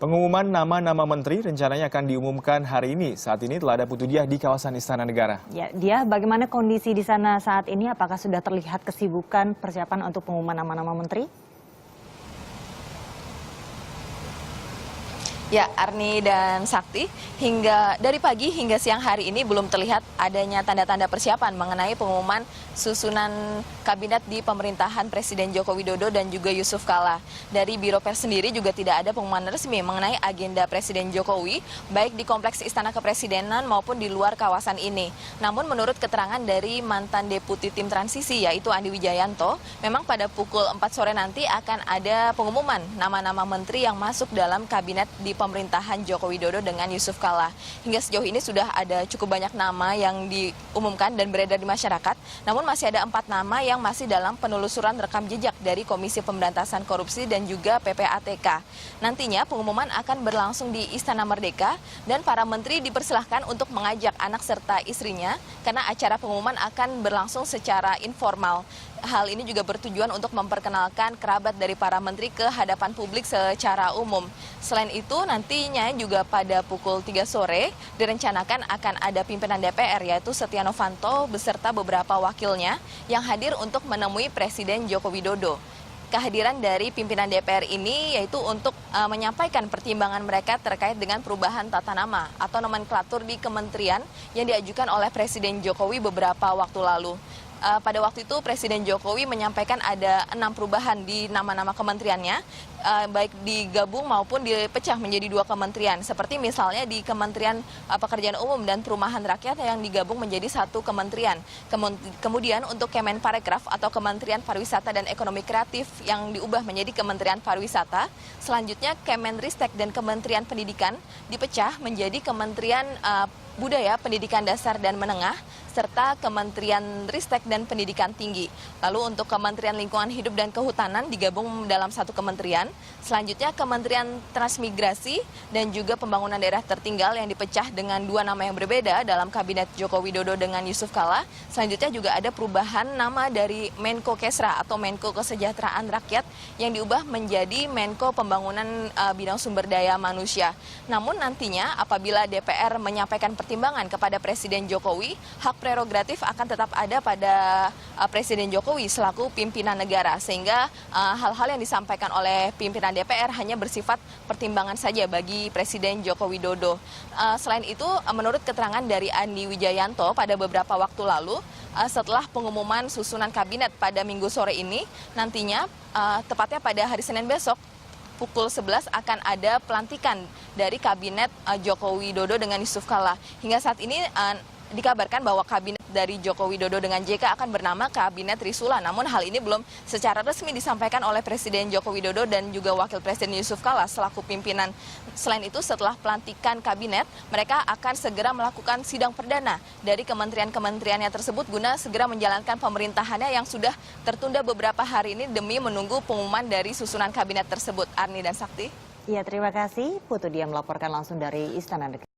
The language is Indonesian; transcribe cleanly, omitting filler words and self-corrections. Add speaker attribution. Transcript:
Speaker 1: Pengumuman nama-nama menteri rencananya akan diumumkan hari ini. Saat ini telah ada Putu Diah di kawasan Istana Negara.
Speaker 2: Ya, dia bagaimana kondisi di sana saat ini? Apakah sudah terlihat kesibukan persiapan untuk pengumuman nama-nama menteri?
Speaker 3: Ya, Arni dan Sakti, dari pagi hingga siang hari ini belum terlihat adanya tanda-tanda persiapan mengenai pengumuman susunan kabinet di pemerintahan Presiden Joko Widodo dan juga Yusuf Kala. Dari Biro Pers sendiri juga tidak ada pengumuman resmi mengenai agenda Presiden Jokowi, baik di Kompleks Istana Kepresidenan maupun di luar kawasan ini. Namun menurut keterangan dari mantan Deputi Tim Transisi, yaitu Andi Wijayanto, memang pada pukul 4 sore nanti akan ada pengumuman nama-nama menteri yang masuk dalam kabinet di pemerintahan Joko Widodo dengan Yusuf Kala. Hingga sejauh ini sudah ada cukup banyak nama yang diumumkan dan beredar di masyarakat, namun masih ada 4 nama yang masih dalam penelusuran rekam jejak dari Komisi Pemberantasan Korupsi dan juga PPATK. Nantinya pengumuman akan berlangsung di Istana Merdeka dan para menteri dipersilahkan untuk mengajak anak serta istrinya karena acara pengumuman akan berlangsung secara informal. Hal ini juga bertujuan untuk memperkenalkan kerabat dari para menteri ke hadapan publik secara umum. Selain itu, nantinya juga pada pukul 3 sore direncanakan akan ada pimpinan DPR yaitu Setia Novanto beserta beberapa wakilnya yang hadir untuk menemui Presiden Joko Widodo. Kehadiran dari pimpinan DPR ini yaitu untuk menyampaikan pertimbangan mereka terkait dengan perubahan tata nama atau nomenklatur di kementerian yang diajukan oleh Presiden Jokowi beberapa waktu lalu. Pada waktu itu Presiden Jokowi menyampaikan ada 6 perubahan di nama-nama kementeriannya, baik digabung maupun dipecah menjadi 2 kementerian. Seperti misalnya di Kementerian Pekerjaan Umum dan Perumahan Rakyat yang digabung menjadi 1 kementerian. Kemudian untuk Kemenparekraf atau Kementerian Pariwisata dan Ekonomi Kreatif yang diubah menjadi Kementerian Pariwisata. Selanjutnya Kemenristek dan Kementerian Pendidikan dipecah menjadi Kementerian Budaya, Pendidikan Dasar dan Menengah, serta Kementerian Ristek dan Pendidikan Tinggi. Lalu untuk Kementerian Lingkungan Hidup dan Kehutanan digabung dalam 1 kementerian. Selanjutnya Kementerian Transmigrasi dan juga Pembangunan Daerah Tertinggal yang dipecah dengan 2 nama yang berbeda dalam Kabinet Joko Widodo dengan Yusuf Kala. Selanjutnya juga ada perubahan nama dari Menko Kesra atau Menko Kesejahteraan Rakyat yang diubah menjadi Menko Pembangunan Bidang Sumber Daya Manusia. Namun nantinya apabila DPR menyampaikan pertimbangan kepada Presiden Jokowi, hak prerogatif akan tetap ada pada Presiden Jokowi selaku pimpinan negara, sehingga hal-hal yang disampaikan oleh pimpinan DPR hanya bersifat pertimbangan saja bagi Presiden Joko Widodo. Selain itu, menurut keterangan dari Andi Wijayanto pada beberapa waktu lalu, setelah pengumuman susunan kabinet pada Minggu sore ini, nantinya tepatnya pada hari Senin besok, pukul 11 akan ada pelantikan dari kabinet Joko Widodo dengan Yusuf Kala. Hingga saat ini dikabarkan bahwa kabinet dari Joko Widodo dengan JK akan bernama Kabinet Trisula. Namun hal ini belum secara resmi disampaikan oleh Presiden Joko Widodo dan juga Wakil Presiden Yusuf Kala selaku pimpinan. Selain itu, setelah pelantikan kabinet, mereka akan segera melakukan sidang perdana dari kementerian-kementeriannya tersebut guna segera menjalankan pemerintahannya yang sudah tertunda beberapa hari ini demi menunggu pengumuman dari susunan kabinet tersebut. Arni dan Sakti.
Speaker 2: Ya, terima kasih. Putu Diah melaporkan langsung dari Istana Negara.